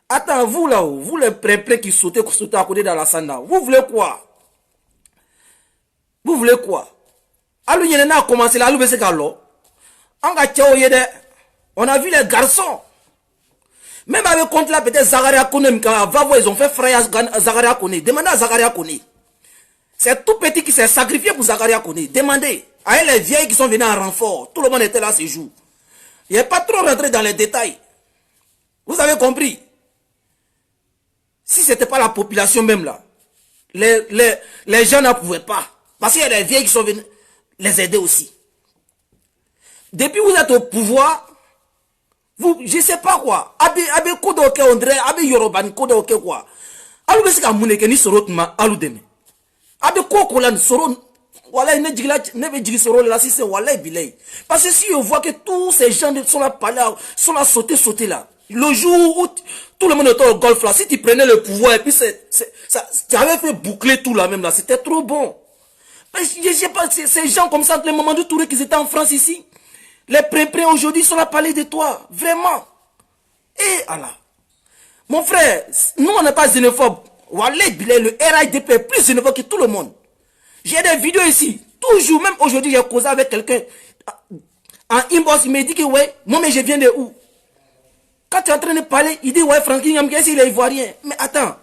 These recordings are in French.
Attends, vous là-haut, vous les prêts qui sautez à côté dans la sanda, vous voulez quoi? Vous voulez quoi? Alors, il y en a commencé là, on a vu les garçons. Même avec contre là, peut-être Zagaria Kone, ils ont fait frère Zagaria Kone. Demandez à Zagaria Kone. C'est tout petit qui s'est sacrifié pour Zagaria Kone. Demandez. À les vieilles qui sont venues en renfort. Tout le monde était là ce jour. Il n'est pas trop rentré dans les détails. Vous avez compris? Si ce n'était pas la population même là, les gens ne pouvaient pas. Parce qu'il y a des vieilles qui sont venues les aider aussi. Depuis que vous êtes au pouvoir, vous, je ne sais pas quoi. Abe kodo oke ondre, abe yoroban kodo oke quoi. Alu besi ka muneke ni sorot ma alu deme. Abe koko lan soro, voilà ne jigla ne be jigi soro là si c'est voilà bilay. Parce que si on voit que tous ces gens sont là parler, sont là sauter là. Le jour où tout le monde était au golf là, si tu prenais le pouvoir et puis ça, tu avais fait boucler tout là même là, c'était trop bon. Mais je sais pas, ces gens comme ça, les moments de Touré qui étaient en France ici. Les pré aujourd'hui sont là parler de toi. Vraiment. Et Allah. Mon frère, nous on n'est pas xénophobe. Wallah, le RIDP est plus xénophobe que tout le monde. J'ai des vidéos ici. Toujours, même aujourd'hui, j'ai causé avec quelqu'un. En inbox, il m'a dit que ouais, moi mais je viens de où? Quand tu es en train de parler, il dit ouais, Francky Nyamgesi, il est ivoirien. Mais attends.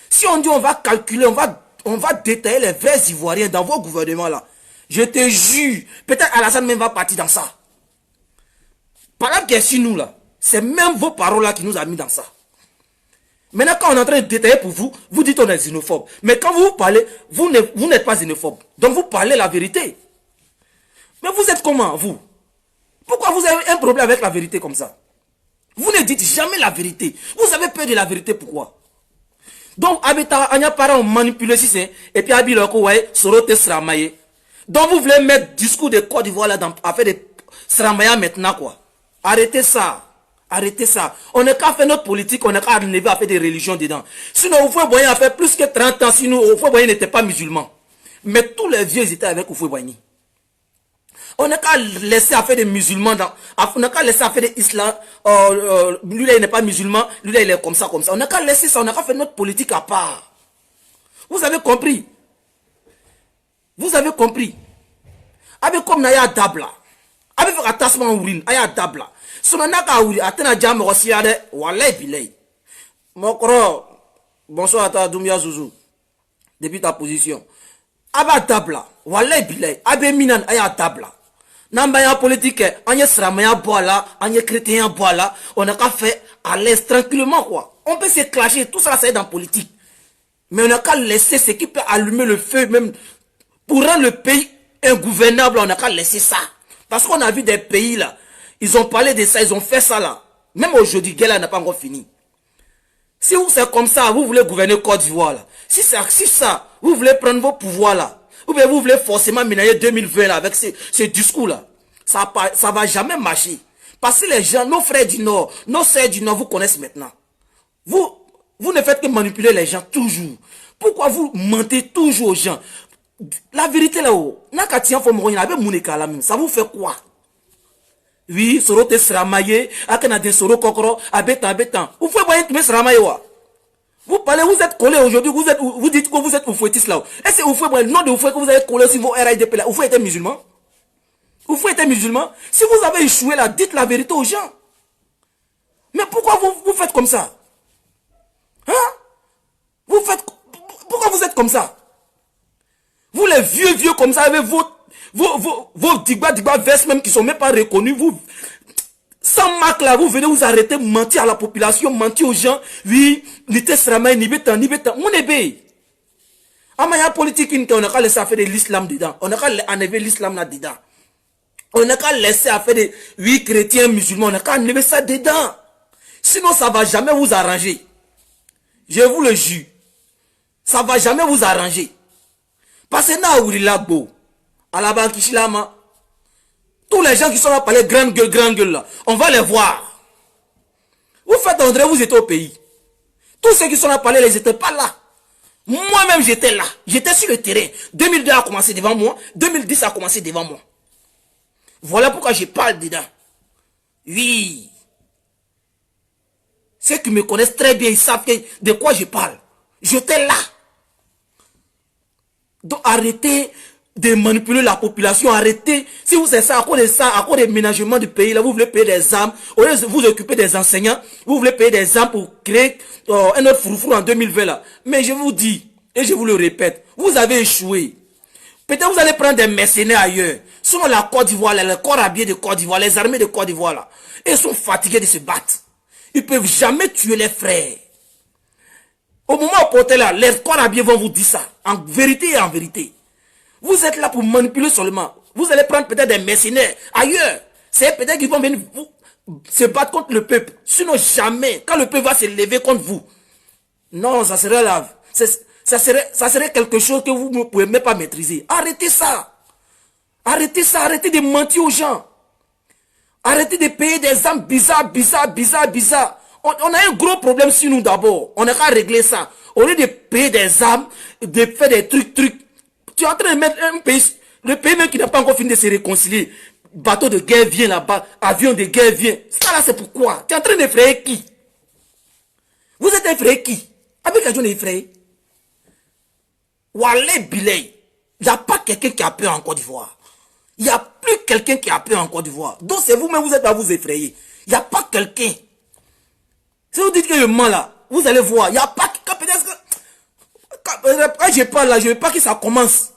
Si on dit on va calculer, on va détailler les vrais ivoiriens dans vos gouvernements là. Je te jure, peut-être Alassane même va partir dans ça. Par exemple, que si nous là, c'est même vos paroles là qui nous a mis dans ça. Maintenant, quand on est en train de détailler pour vous, vous dites on est xénophobe. Mais quand vous parlez, vous n'êtes pas xénophobe. Donc vous parlez la vérité. Mais vous êtes comment, vous? Pourquoi vous avez un problème avec la vérité comme ça? Vous ne dites jamais la vérité. Vous avez peur de la vérité, pourquoi? Donc, Abeta, Anya parents manipulé si c'est, et puis Abiloko, ouais, Sorote Sramaye. Donc vous voulez mettre discours de Côte d'Ivoire là, à faire des Sramaya maintenant, quoi. Arrêtez ça. Arrêtez ça. On n'est qu'à faire notre politique, on n'est qu'à arriver à faire des religions dedans. Sinon, Oufoué Boigny a fait plus que 30 ans, sinon Oufoué Boigny n'était pas musulman. Mais tous les vieux étaient avec Oufoué Boigny. On n'a qu'à laisser à faire des musulmans, on n'a qu'à laisser à faire des islam, lui là il n'est pas musulman, lui là il est comme ça. On n'a qu'à laisser ça, on n'a qu'à faire notre politique à part. Vous avez compris? Vous avez compris? Avec comme Naya Dabla. Avec un tassement ourin, Aya Dabla. Si on n'a qu'à ouvrir, attends, jam aussi à des walay bilay. Mokro, bonsoir à ta Doumia Zouzou. Depuis ta position. Aba Dabla, walay bilay. Abe Minan, Aya Dabla. Nambaya politique, anye sramaya boala, anye chrétien boala, on n'a qu'à faire à l'aise tranquillement quoi. On peut se clasher, tout ça c'est dans la politique. Mais on n'a qu'à laisser ce qui peut allumer le feu même pour rendre le pays ingouvernable, on n'a qu'à laisser ça. Parce qu'on a vu des pays là, ils ont parlé de ça, ils ont fait ça là. Même aujourd'hui, Guéla n'a pas encore fini. Si vous c'est comme ça, vous voulez gouverner Côte d'Ivoire là. Si ça, vous voulez prendre vos pouvoirs là. Ou bien vous voulez forcément ménager 2020 là, avec ce discours là. Ça va jamais marcher. Parce que les gens, nos frères du Nord, nos sœurs du Nord vous connaissent maintenant. Vous ne faites que manipuler les gens toujours. Pourquoi vous mentez toujours aux gens? La vérité là-haut, ça vous fait quoi? Oui, Sorote Sramaye, Akanade Soro Kokoro, Abetan. Vous faites voyer tout Sramaye wa. Vous parlez, vous êtes collé aujourd'hui, vous dites que vous êtes oufouetiste là. Est-ce que vous faites le nom de Oufouet que vous avez collé sur vos RIDP là? Oufouet était musulman? Oufouet était musulman? Si vous avez échoué là, dites la vérité aux gens. Mais pourquoi vous faites comme ça? Hein? Pourquoi vous êtes comme ça? Vous les vieux comme ça, avec vos digba vestes même qui sont même pas reconnus, vous, sans marque là, vous venez vous arrêter, mentir à la population, mentir aux gens, oui, n'était sramay, ni bétan, mon ébé. Amaya politique, on n'a qu'à laisser faire de l'islam dedans, on n'a qu'à enlever l'islam là dedans. On n'a qu'à laisser faire des, oui, chrétiens, musulmans, on n'a qu'à enlever ça dedans. Sinon, ça va jamais vous arranger. Je vous le jure. Ça va jamais vous arranger. Parce que là, à la banque, tous les gens qui sont là parler grande gueule là, on va les voir. Vous faites André, vous étiez au pays. Tous ceux qui sont là parler, ils n'étaient pas là. Moi-même, j'étais là. J'étais sur le terrain. 2002 a commencé devant moi. 2010 a commencé devant moi. Voilà pourquoi je parle dedans. Oui. Ceux qui me connaissent très bien, ils savent de quoi je parle. J'étais là. Donc arrêtez de manipuler la population, arrêtez. Si vous faites ça, à cause des ménagements du pays, là, vous voulez payer des armes, au lieu de vous occuper des enseignants, vous voulez payer des armes pour créer un autre froufrou en 2020 là. Mais je vous dis, et je vous le répète, vous avez échoué. Peut-être vous allez prendre des mercenaires ailleurs. Sinon la Côte d'Ivoire, le corps habillé de Côte d'Ivoire, les armées de Côte d'Ivoire là, ils sont fatigués de se battre. Ils ne peuvent jamais tuer les frères. Au moment où portez là, les corps habillés vont vous dire ça. En vérité et en vérité. Vous êtes là pour manipuler seulement. Vous allez prendre peut-être des mercenaires ailleurs. C'est peut-être qu'ils vont venir se battre contre le peuple. Sinon jamais, quand le peuple va se lever contre vous. Non, ça serait là. Ça serait quelque chose que vous ne pouvez même pas maîtriser. Arrêtez ça. Arrêtez ça. Arrêtez de mentir aux gens. Arrêtez de payer des armes bizarres. On a un gros problème sur nous d'abord. On n'a qu'à régler ça. Au lieu de payer des armes, de faire des trucs. Tu es en train de mettre un pays, le pays même qui n'a pas encore fini de se réconcilier. Bateau de guerre vient là-bas, avion de guerre vient. Ça là c'est pourquoi. Tu es en train d'effrayer qui? Vous êtes effrayé qui? Avec la journée effrayée. Walé Bilay. Il n'y a pas quelqu'un qui a peur en Côte d'Ivoire. Il n'y a plus quelqu'un qui a peur en Côte d'Ivoire. Donc c'est vous-même, vous êtes à vous effrayer. Il n'y a pas quelqu'un. Si vous dites que je mens là, vous allez voir. Il n'y a pas quand je parle là, je ne veux pas que ça commence.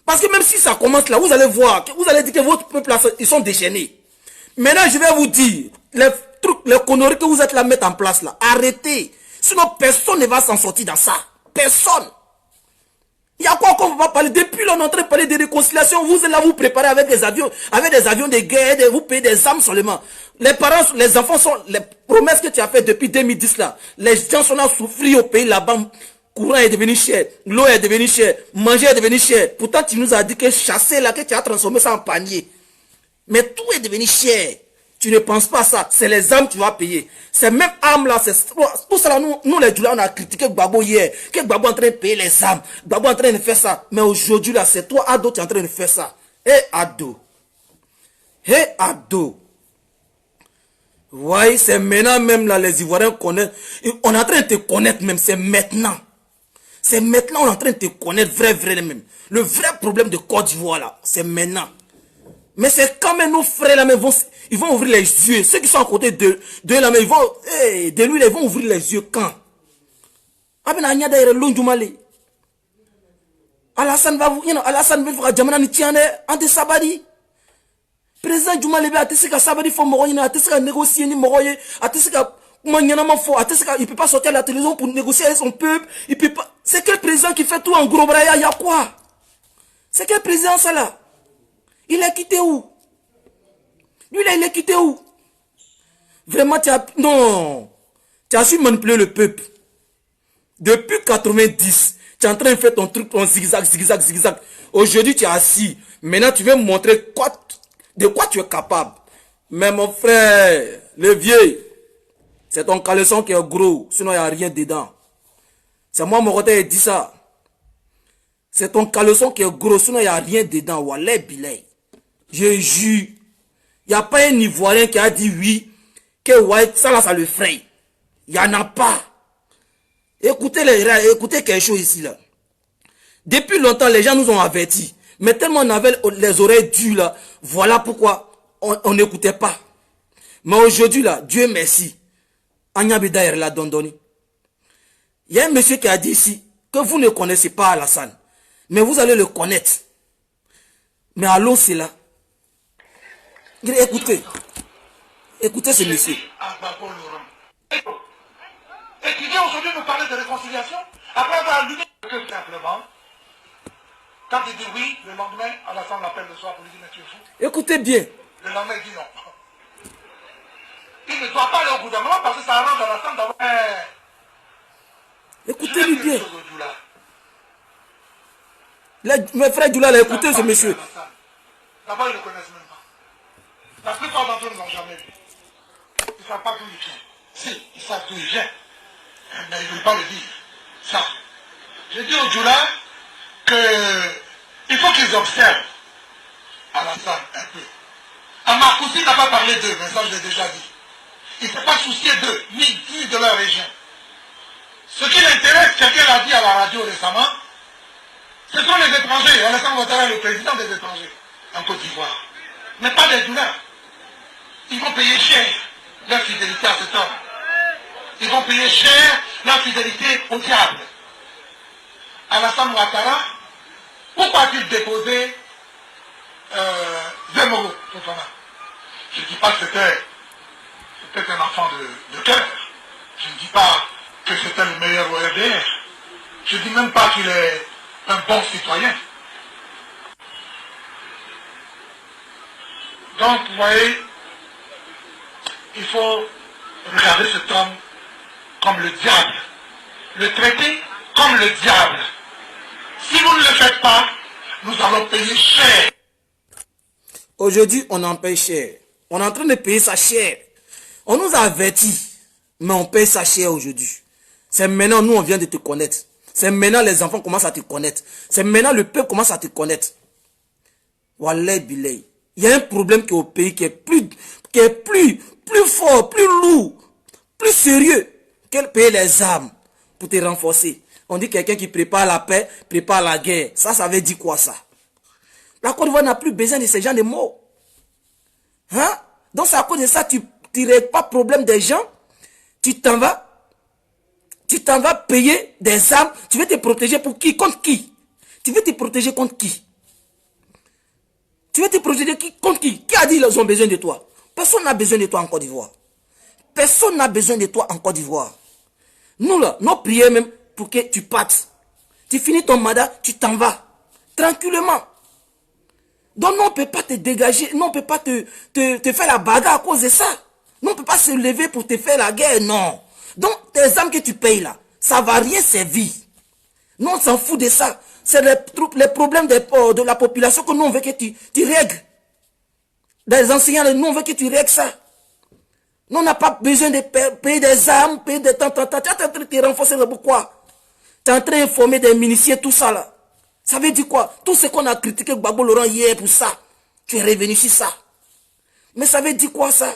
Parce que même si ça commence là, vous allez voir, vous allez dire que votre peuple là, ils sont déchaînés. Maintenant, je vais vous dire, les trucs, les conneries que vous êtes là à mettre en place là, arrêtez. Sinon, personne ne va s'en sortir dans ça. Personne. Il y a quoi qu'on va parler? Depuis là, on est en train de parler de réconciliation. Vous êtes là, vous préparez avec des avions de guerre, vous payez des armes seulement. Les parents, les enfants sont, les promesses que tu as faites depuis 2010 là, les gens sont là souffrir au pays là-bas. Courant est devenu cher, l'eau est devenue chère, manger est devenu cher. Pourtant, tu nous as dit que chasser là, que tu as transformé ça en panier. Mais tout est devenu cher. Tu ne penses pas à ça. C'est les armes que tu vas payer. Ces mêmes armes-là, c'est tout ça. Nous les Djoula, on a critiqué Gbagbo hier. Que Gbagbo est en train de payer les armes. Gbagbo est en train de faire ça. Mais aujourd'hui, là, c'est toi, Ado, tu es en train de faire ça. Hé, Ado. Hé, Ado. Ouais, c'est maintenant même, là, les Ivoiriens connaissent. On est en train de te connaître même. C'est maintenant. C'est maintenant, on est en train de te connaître vrai même. Le vrai problème de Côte d'Ivoire, là, c'est maintenant. Mais c'est quand même nos frères là, mais ils vont ouvrir les yeux. Ceux qui sont à côté de là, mais ils vont, de lui, ils vont ouvrir les yeux quand? Alassane va vous, Alassane va vous Jamana ni tiane, ante sabadi. Président Djoumale a testé qu'à sabadi faut mourir, a testé qu'à négocier ni mourir, a testé qu'à il peut pas sortir à la télévision pour négocier avec son peuple. Il peut pas. C'est quel président qui fait tout en gros bras? Il y a quoi? C'est quel président ça là? Il est quitté où? Lui là, il est quitté où? Vraiment, non. Tu as su manipuler le peuple. Depuis 90, tu es en train de faire ton truc, ton zigzag. Aujourd'hui, tu es assis. Maintenant, tu veux me montrer de quoi tu es capable. Mais mon frère, le vieux, c'est ton caleçon qui est gros, sinon il n'y a rien dedans. C'est moi, mon côté, dit ça. C'est ton caleçon qui est gros, sinon il n'y a rien dedans. Wallah bilay. Je jure. Il n'y a pas un Ivoirien qui a dit oui, que ouais, ça là, ça le fraye. Il n'y en a pas. Écoutez quelque chose ici là. Depuis longtemps, les gens nous ont avertis. Mais tellement on avait les oreilles dures là, voilà pourquoi on n'écoutait pas. Mais aujourd'hui là, Dieu merci. Agnabida la Dondoni. Il y a un monsieur qui a dit ici que vous ne connaissez pas Alassane. Mais vous allez le connaître. Mais allons, c'est là. Écoutez. Écoutez ce monsieur. Et qui vient aujourd'hui nous parler de réconciliation après avoir allumé que simplement. Quand il dit oui, le lendemain, Alassane l'appelle le soir pour lui dire mais tu es fou. Écoutez bien. Le lendemain, il dit non. Il ne doit pas aller au gouvernement parce que ça arrange Alassane d'avoir. Écoutez-lui bien. Mes frères Djoula, écoutez ce monsieur. D'abord, ils ne le connaissent même pas. La plupart d'entre eux ne l'ont jamais vu. Ils ne savent pas d'où il vient. Si, ils savent d'où il vient. Mais ils ne veulent pas le dire. Ça. J'ai dit aux Djoula qu'il faut qu'ils observent Alassane un peu. Amarkoussi n'a pas parlé d'eux, mais ça je l'ai déjà dit. Il ne s'est pas soucié d'eux, ni de leur région. Ce qui l'intéresse, quelqu'un l'a dit à la radio récemment, ce sont les étrangers. Alassane Ouattara est le président des étrangers en Côte d'Ivoire. Mais pas des douleurs. Ils vont payer cher leur fidélité à cet homme. Ils vont payer cher leur fidélité au diable. Alassane Ouattara, pourquoi a-t-il déposé Zemmour? Je ne dis pas que c'était un enfant de cœur. Je ne dis pas que c'était le meilleur au RDR. Je ne dis même pas qu'il est un bon citoyen. Donc, vous voyez, il faut regarder cet homme comme le diable. Le traiter comme le diable. Si vous ne le faites pas, nous allons payer cher. Aujourd'hui, on en paye cher. On est en train de payer ça cher. On nous a avertis, mais on paye ça cher aujourd'hui. C'est maintenant, nous, on vient de te connaître. C'est maintenant, les enfants commencent à te connaître. C'est maintenant, le peuple commence à te connaître. Wallah bilay. Il y a un problème qui est au pays qui est plus fort, plus lourd, plus sérieux. Quel payer les armes pour te renforcer? On dit quelqu'un qui prépare la paix, prépare la guerre. Ça veut dire quoi ça? La Côte d'Ivoire n'a plus besoin de ces gens de mots. Hein? Donc c'est à cause de ça, tu ne règles pas le problème des gens. Tu t'en vas payer des armes. Tu veux te protéger pour qui? Contre qui? Tu veux te protéger contre qui? Tu veux te protéger contre qui? Qui a dit qu'ils ont besoin de toi? Personne n'a besoin de toi en Côte d'Ivoire. Personne n'a besoin de toi en Côte d'Ivoire. Nous là, nos prières même pour que tu partes. Tu finis ton mandat, tu t'en vas. Tranquillement. Donc nous, on ne peut pas te dégager, nous, on ne peut pas te faire la bagarre à cause de ça. Nous, on ne peut pas se lever pour te faire la guerre, non. Donc, tes armes que tu payes là, ça ne va rien servir. Nous, on s'en fout de ça. C'est les problèmes de la population que nous, on veut que tu règles. Des enseignants, nous, on veut que tu règles ça. Nous, on n'a pas besoin de payer des armes, payer des temps. Tu es en train de te renforcer pourquoi? Tu es en train d'informer des miliciens, tout ça là. Ça veut dire quoi? Tout ce qu'on a critiqué Gbagbo Laurent hier pour ça, tu es revenu sur ça. Mais ça veut dire quoi ça?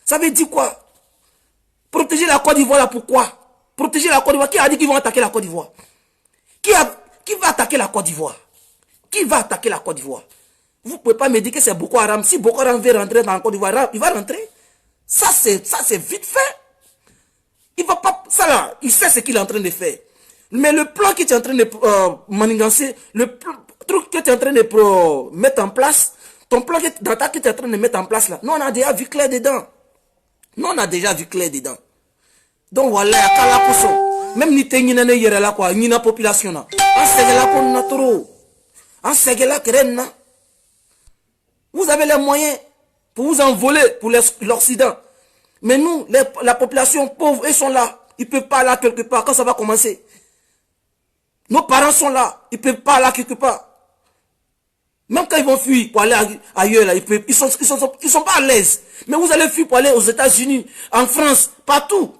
Ça veut dire quoi? Protéger la Côte d'Ivoire là, pourquoi? Protéger la Côte d'Ivoire. Qui a dit qu'ils vont attaquer la Côte d'Ivoire? Qui va attaquer la Côte d'Ivoire? Qui va attaquer la Côte d'Ivoire? Vous ne pouvez pas me dire que c'est Boko Haram. Si Boko Haram veut rentrer dans la Côte d'Ivoire, il va rentrer. Ça c'est vite fait. Il va pas, ça là, il sait ce qu'il est en train de faire. Mais le plan que tu es en train de manigancer, le truc que tu es en train de mettre en place, ton plan d'attaque que tu es en train de mettre en place là, nous on a déjà vu clair dedans. Nous on a déjà vu clair dedans. Donc voilà, même ni tenginane yere la quoi, ni na population na. En segela kon na trop. En segela kren. Vous avez les moyens pour vous envoler pour l'Occident. Mais nous, la population pauvre, ils sont là. Ils ne peuvent pas aller quelque part quand ça va commencer. Nos parents sont là. Ils ne peuvent pas aller quelque part. Même quand ils vont fuir pour aller ailleurs, là, ils sont pas à l'aise. Mais vous allez fuir pour aller aux États-Unis, en France, partout.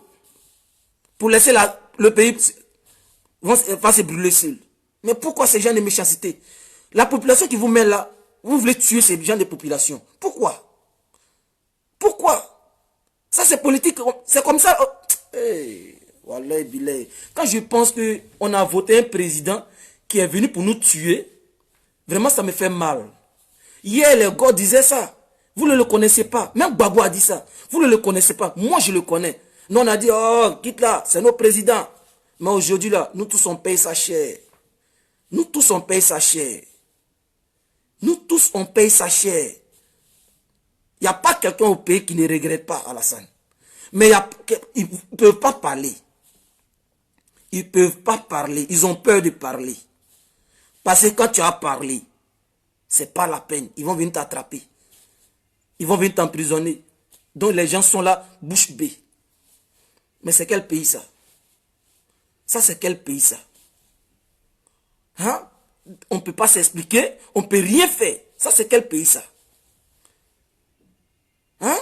Pour laisser le pays va se brûler seul. Mais pourquoi ces gens de méchanceté? La population qui vous met là, vous voulez tuer ces gens de population. Pourquoi? Pourquoi? Ça c'est politique, c'est comme ça. Hey, wallah bilay. Quand je pense qu'on a voté un président qui est venu pour nous tuer, vraiment ça me fait mal. Hier les gars disaient ça. Vous ne le connaissez pas. Même Gbagbo a dit ça. Vous ne le connaissez pas. Moi je le connais. Nous on a dit, oh quitte là, c'est nos présidents. Mais aujourd'hui là, nous tous on paye ça cher. Nous tous on paye ça cher. Nous tous on paye ça cher. Il n'y a pas quelqu'un au pays qui ne regrette pas Alassane. Mais ils ne peuvent pas parler. Ils ne peuvent pas parler. Ils ont peur de parler. Parce que quand tu as parlé, ce n'est pas la peine. Ils vont venir t'attraper. Ils vont venir t'emprisonner. Donc les gens sont là, bouche bée. Mais c'est quel pays ça? Ça c'est quel pays ça? Hein? On ne peut pas s'expliquer. On ne peut rien faire. Ça c'est quel pays ça? Hein?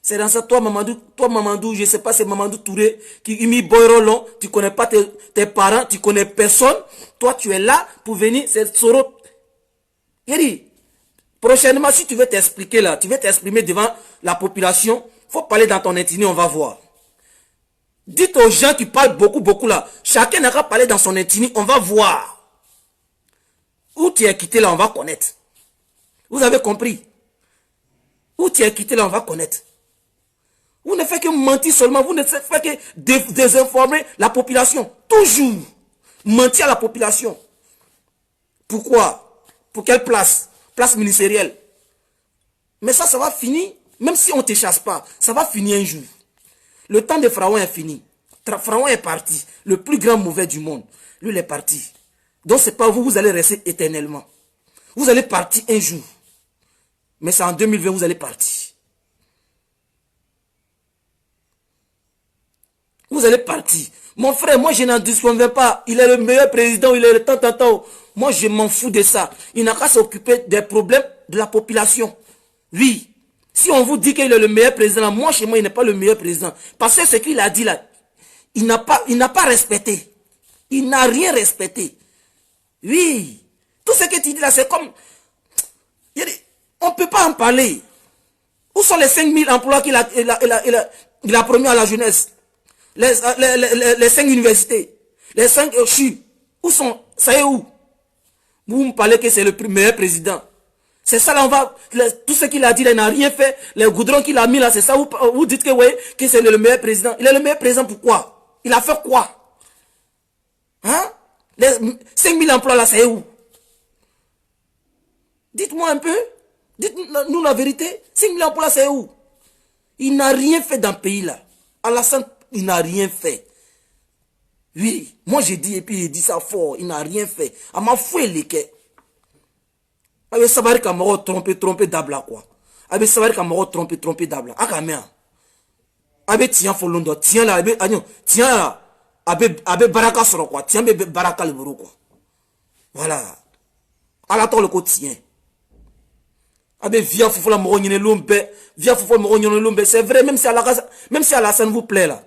C'est dans ça, toi Mamadou, je ne sais pas, c'est Mamadou Touré qui mis Boyrolon, tu ne connais pas tes parents, tu ne connais personne. Toi, tu es là pour venir, c'est Soro. Il dit, Prochainement, si tu veux t'expliquer là, tu veux t'exprimer devant la population, faut parler dans ton intime, on va voir. Dites aux gens qui parlent beaucoup là, chacun n'a qu'à parler dans son intime, on va voir. Où tu es quitté là, on va connaître. Vous avez compris? Où tu es quitté là, on va connaître. Vous ne faites que mentir seulement, vous ne faites que désinformer la population. Toujours mentir à la population. Pourquoi? Pour quelle place? Place ministérielle. Mais ça va finir. Même si on ne te chasse pas, ça va finir un jour. Le temps de Pharaon est fini. Pharaon est parti. Le plus grand mauvais du monde. Lui, il est parti. Donc, c'est pas vous, vous allez rester éternellement. Vous allez partir un jour. Mais c'est en 2020, vous allez partir. Vous allez partir. Mon frère, moi, je n'en disconviens pas. Il est le meilleur président, il est le tant. Moi, je m'en fous de ça. Il n'a qu'à s'occuper des problèmes de la population. Oui. Si on vous dit qu'il est le meilleur président, moi, chez moi, il n'est pas le meilleur président. Parce que ce qu'il a dit là, il n'a pas respecté. Il n'a rien respecté. Oui. Tout ce que tu dis là, c'est comme... On ne peut pas en parler. Où sont les 5000 emplois qu'il a promis à la jeunesse? Les 5 universités, les 5 CHU, où sont? Ça est où? Vous me parlez que c'est le meilleur président. C'est ça là, on va... tout ce qu'il a dit là, il n'a rien fait. Les goudrons qu'il a mis là, c'est ça. Vous dites que, ouais, que c'est le meilleur président. Il est le meilleur président pourquoi? Il a fait quoi? Hein? Les 5000 emplois là, c'est où? Dites-moi un peu. Dites-nous la vérité. 5000 emplois là, c'est où? Il n'a rien fait dans le pays là. Alassane, il n'a rien fait. Oui, moi j'ai dit, et puis il dit ça fort, il n'a rien fait. À ma fouet les quais. Avec Sabari Kamaro trompé d'abla quoi. Avec Sabari Kamaro trompé d'abla. A kamea. Avec tiens folondo, tiens là, tiens là. Avec baraka soro quoi. Tiens bébé baraka le bureau quoi. Voilà. À la temps le quotidien. Avec via foufou la moro nyene lombe. Via foufou la moro nyene lombe. C'est vrai, même si à la scène vous plaît là.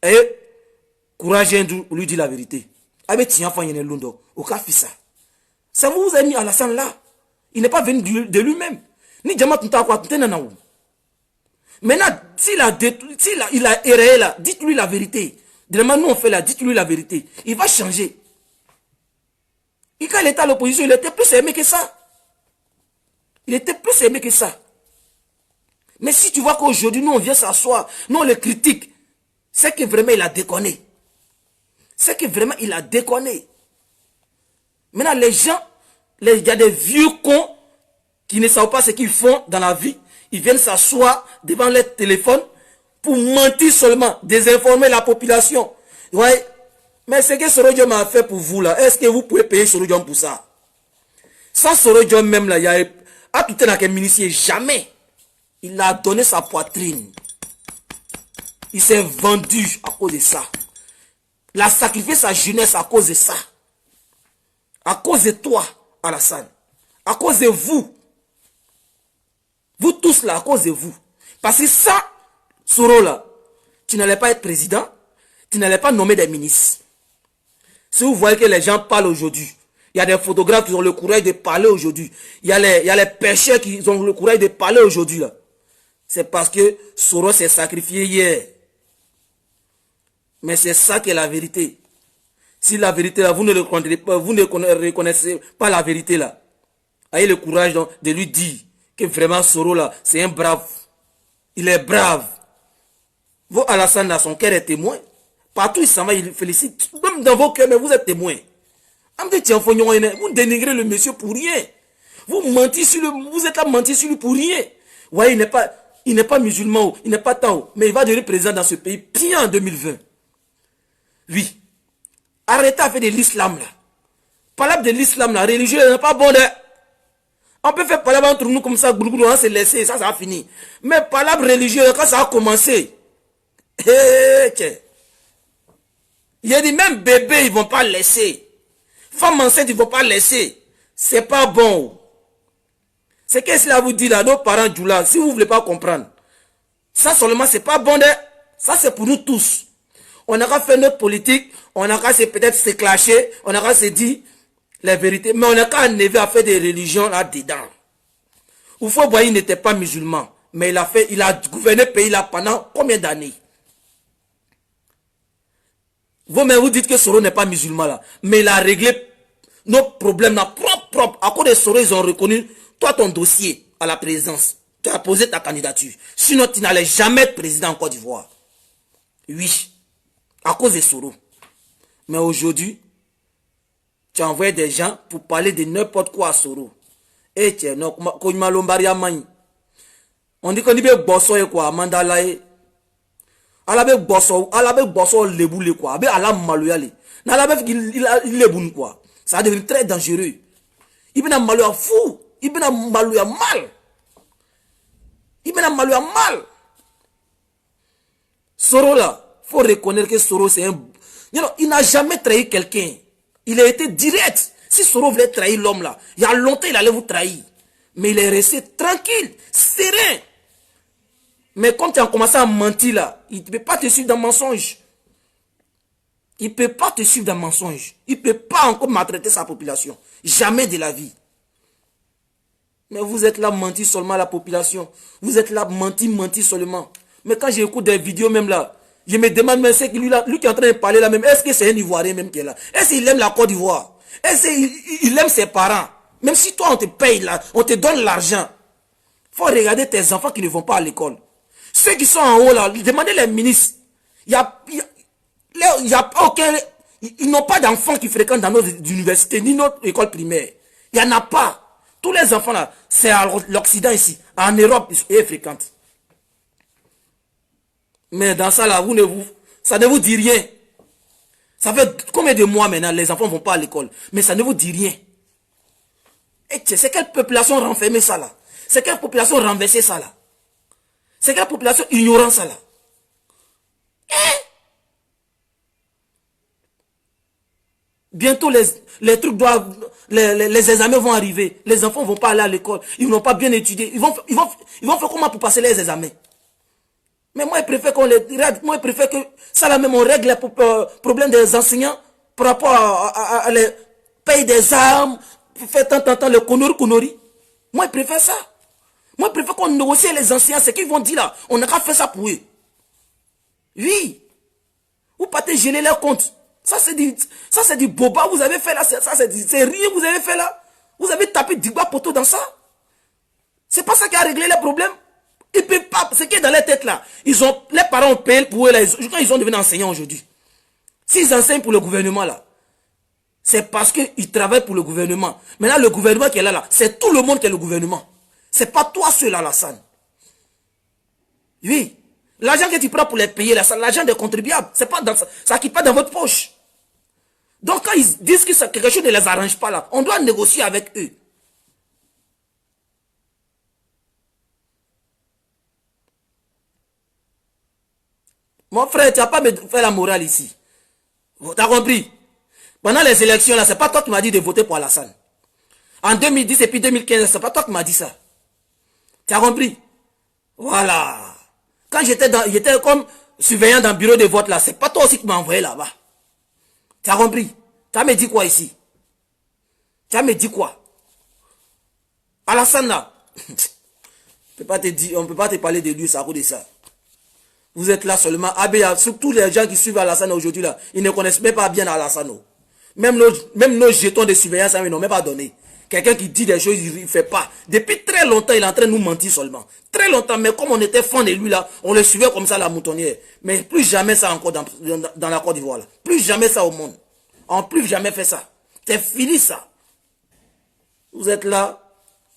Et courage on lui dit la vérité. Avec tiens fan yene londo. Au cas ça. Ça vous a mis à la scène là. Il n'est pas venu de lui-même. Ni Djama Tunta quoi Tunta. Maintenant, s'il a erré là, dites-lui la vérité. Demain, nous on fait là, dites-lui la vérité. Il va changer. Et quand il était à l'opposition, il était plus aimé que ça. Il était plus aimé que ça. Mais si tu vois qu'aujourd'hui, nous on vient s'asseoir, nous on le critique, c'est que vraiment il a déconné. C'est que vraiment il a déconné. Maintenant, les gens, il y a des vieux cons qui ne savent pas ce qu'ils font dans la vie. Ils viennent s'asseoir devant leur téléphone pour mentir seulement, désinformer la population. Ouais. Mais ce que Sorodium a fait pour vous là, est-ce que vous pouvez payer Sorodium pour ça? Sans Sorodium même là, il y a à tout un ministère, jamais. Il a donné sa poitrine. Il s'est vendu à cause de ça. Il a sacrifié sa jeunesse à cause de ça. À cause de toi, Alassane. À cause de vous. Vous tous là, à cause de vous. Parce que ça, Soro là, tu n'allais pas être président, tu n'allais pas nommer des ministres. Si vous voyez que les gens parlent aujourd'hui, il y a des photographes qui ont le courage de parler aujourd'hui. Il y a les pêcheurs qui ont le courage de parler aujourd'hui là. C'est parce que Soro s'est sacrifié hier. Mais c'est ça qui est la vérité. Si la vérité là, vous ne reconnaissez pas la vérité là. Ayez le courage donc, de lui dire que vraiment Soro là, c'est un brave. Il est brave. Vous, Alassane, là, son cœur est témoin. Partout, il s'en va, il félicite. Même dans vos cœurs, mais vous êtes témoin. Vous dénigrez le monsieur pour rien. Vous mentez sur lui, vous êtes là mentir sur lui pour rien. Vous voyez, il n'est pas musulman, il n'est pas tant, mais il va devenir président dans ce pays bien en 2020. Oui. Arrêtez à faire de l'islam là. Parler de l'islam là, religieux n'est pas bon. On peut faire parler entre nous comme ça, on s'est laissé, ça va finir. Mais parler religieux, quand ça a commencé, il a dit même bébé, ils vont pas laisser. Femme enceinte, ils vont pas laisser. C'est pas bon. C'est qu'est-ce qu'il vous dit là, nos parents du là, si vous voulez pas comprendre. Ça seulement, c'est pas bon. Ça, c'est pour nous tous. On a qu'à faire notre politique, on a qu'à peut-être se clasher, on a qu'à se dire, les vérités. Mais on n'a qu'à enlever à faire des religions là-dedans. Houphouët-Boigny n'était pas musulman. Mais il a gouverné le pays là pendant combien d'années? Vous-même, vous dites que Soro n'est pas musulman là. Mais il a réglé nos problèmes là, propre. À cause de Soro, ils ont reconnu, toi, ton dossier à la présidence. Tu as posé ta candidature. Sinon, tu n'allais jamais être président en Côte d'Ivoire. Oui. À cause de Soro. Mais aujourd'hui, tu as envoyé des gens pour parler de n'importe quoi à Soro. Et tu es non, on dit qu'on dit que bosso et quoi, mandalae. Alabe bosso leboule quoi, abe ala maloyale. N'alabe il leboune quoi. Ça devient très dangereux. Il vient maloya fou, il vient maloya mal. Il vient maloya mal. Soro là, faut reconnaître que Soro c'est un... il n'a jamais trahi quelqu'un. Il a été direct. Si Soro voulait trahir l'homme là, il y a longtemps il allait vous trahir. Mais il est resté tranquille, serein. Mais quand tu as commencé à mentir là, il ne peut pas te suivre dans le mensonge. Il ne peut pas te suivre dans le mensonge. Il ne peut pas encore maltraiter sa population. Jamais de la vie. Mais vous êtes là mentir seulement à la population. Vous êtes là mentir seulement. Mais quand j'écoute des vidéos même là, je me demande, mais c'est lui qui est en train de parler là même, est-ce que c'est un Ivoirien même qui est là? Est-ce qu'il aime la Côte d'Ivoire? Est-ce qu'il aime ses parents? Même si toi on te paye là, on te donne l'argent. Il faut regarder tes enfants qui ne vont pas à l'école. Ceux qui sont en haut là, demandez les ministres. Il y a aucun... Ils n'ont pas d'enfants qui fréquentent dans nos universités, ni notre école primaire. Il n'y en a pas. Tous les enfants là, c'est à l'Occident ici. En Europe, ils fréquentent. Mais dans ça là, ça ne vous dit rien. Ça fait combien de mois maintenant, les enfants ne vont pas à l'école. Mais ça ne vous dit rien. Et c'est quelle population renfermée ça là? C'est quelle population renversée ça là? C'est quelle population ignorante ça là? Bientôt les trucs doivent... Les examens vont arriver. Les enfants ne vont pas aller à l'école. Ils n'ont pas bien étudié. Ils vont faire comment pour passer les examens? Mais moi, je préfère qu'on les règle. Moi, je préfère que ça là même on règle les problèmes des enseignants par rapport à les payer des armes, faire tant le conneries. Moi, je préfère ça. Moi, je préfère qu'on négocie les enseignants, ce qu'ils vont dire là. On n'a qu'à faire ça pour eux. Oui. Vous partez geler leurs comptes. Ça, c'est du boba, vous avez fait là. Ça, c'est rien, vous avez fait là. Vous avez tapé du bas poteau dans ça. C'est pas ça qui a réglé les problèmes. Ils ne peuvent pas. Ce qui est dans les têtes là. Les parents ont payé pour eux là. Quand ils sont devenus enseignants aujourd'hui. S'ils enseignent pour le gouvernement là, c'est parce qu'ils travaillent pour le gouvernement. Maintenant, le gouvernement qui est là, c'est tout le monde qui est le gouvernement. C'est pas toi seul, Alassane. Oui. L'argent que tu prends pour les payer, là, c'est l'argent des contribuables. C'est pas dans ça qui part dans votre poche. Donc, quand ils disent que quelque chose ne les arrange pas, là, on doit négocier avec eux. Mon frère, tu n'as pas fait la morale ici. Tu as compris? Pendant les élections, là, c'est pas toi qui m'as dit de voter pour Alassane. En 2010 et puis 2015, c'est pas toi qui m'as dit ça. Tu as compris? Voilà. Quand j'étais comme surveillant dans le bureau de vote là, c'est pas toi aussi qui m'as envoyé là-bas. Tu as compris? Tu as me dit quoi ici? Tu as me dit quoi? Alassane là, on ne peut pas te parler de lui, ça à cause de ça. Vous êtes là seulement. Surtout les gens qui suivent Alassane aujourd'hui là, ils ne connaissent même pas bien Alassane. Même nos jetons de surveillance, ils n'ont même pas donné. Quelqu'un qui dit des choses, il ne fait pas. Depuis très longtemps, il est en train de nous mentir seulement. Très longtemps, mais comme on était fan de lui là, on le suivait comme ça la moutonnière. Mais plus jamais ça encore dans la Côte d'Ivoire là. Plus jamais ça au monde. On n'a plus jamais fait ça. C'est fini ça. Vous êtes là,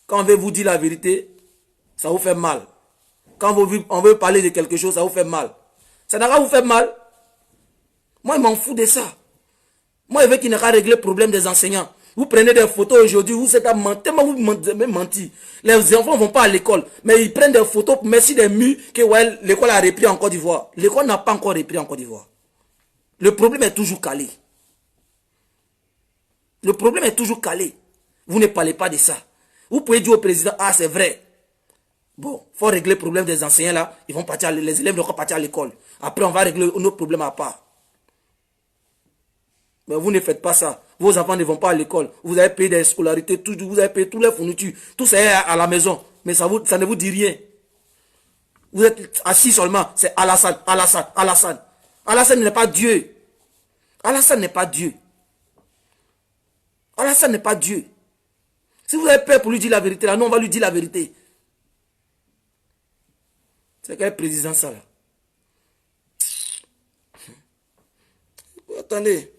quand on veut vous dire la vérité, ça vous fait mal. Quand on veut parler de quelque chose, ça vous fait mal. Ça n'a pas vous fait mal. Moi, je m'en fous de ça. Moi, je veux qu'il n'y ait pas réglé le problème des enseignants. Vous prenez des photos aujourd'hui, vous êtes à mentir, vous mentir. Les enfants ne vont pas à l'école, mais ils prennent des photos pour mettre des murs que ouais, l'école a repris en Côte d'Ivoire. L'école n'a pas encore repris en Côte d'Ivoire. Le problème est toujours calé. Le problème est toujours calé. Vous ne parlez pas de ça. Vous pouvez dire au président, ah c'est vrai. Bon, il faut régler le problème des enseignants là. Ils vont partir, les élèves vont partir à l'école. Après, on va régler nos problèmes à part. Mais vous ne faites pas ça. Vos enfants ne vont pas à l'école. Vous avez payé des scolarités, tout, vous avez payé toutes les fournitures. Tout ça est à la maison. Mais ça ne vous dit rien. Vous êtes assis seulement. C'est Alassane, Alassane, Alassane. Alassane n'est pas Dieu. Alassane n'est pas Dieu. Alassane n'est pas Dieu. Si vous avez peur pour lui dire la vérité, là, nous on va lui dire la vérité. C'est quel président ça là? Attendez.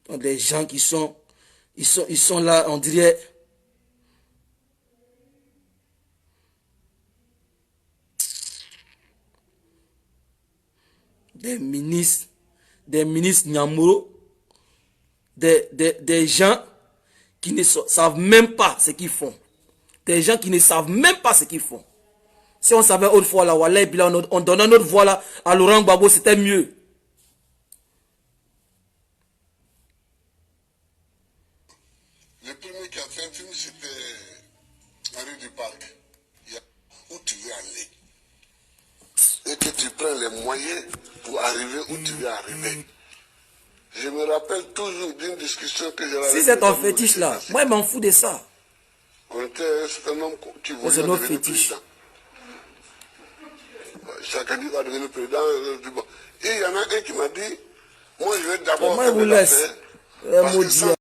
Des gens qui sont, ils sont là, on dirait. Des ministres Nyamuro, des gens qui ne savent même pas ce qu'ils font. Des gens qui ne savent même pas ce qu'ils font. Si on savait autrefois là, on donnait notre voix là à Laurent Gbagbo, c'était mieux. Le premier qui a fait un film, c'était Henri du Parc. Où tu veux aller. Et que tu prends les moyens pour arriver où tu veux arriver. Je me rappelle toujours d'une discussion que j'avais. Si c'est ton fétiche là, moi je m'en fous de ça. On était un certain homme qui voulait C'est notre devenir fétiche. président. Chacun dit va devenir président. Et il y en a un qui m'a dit, moi je vais d'abord Moi je vous faire laisse. l'affaire, parce que Maudit.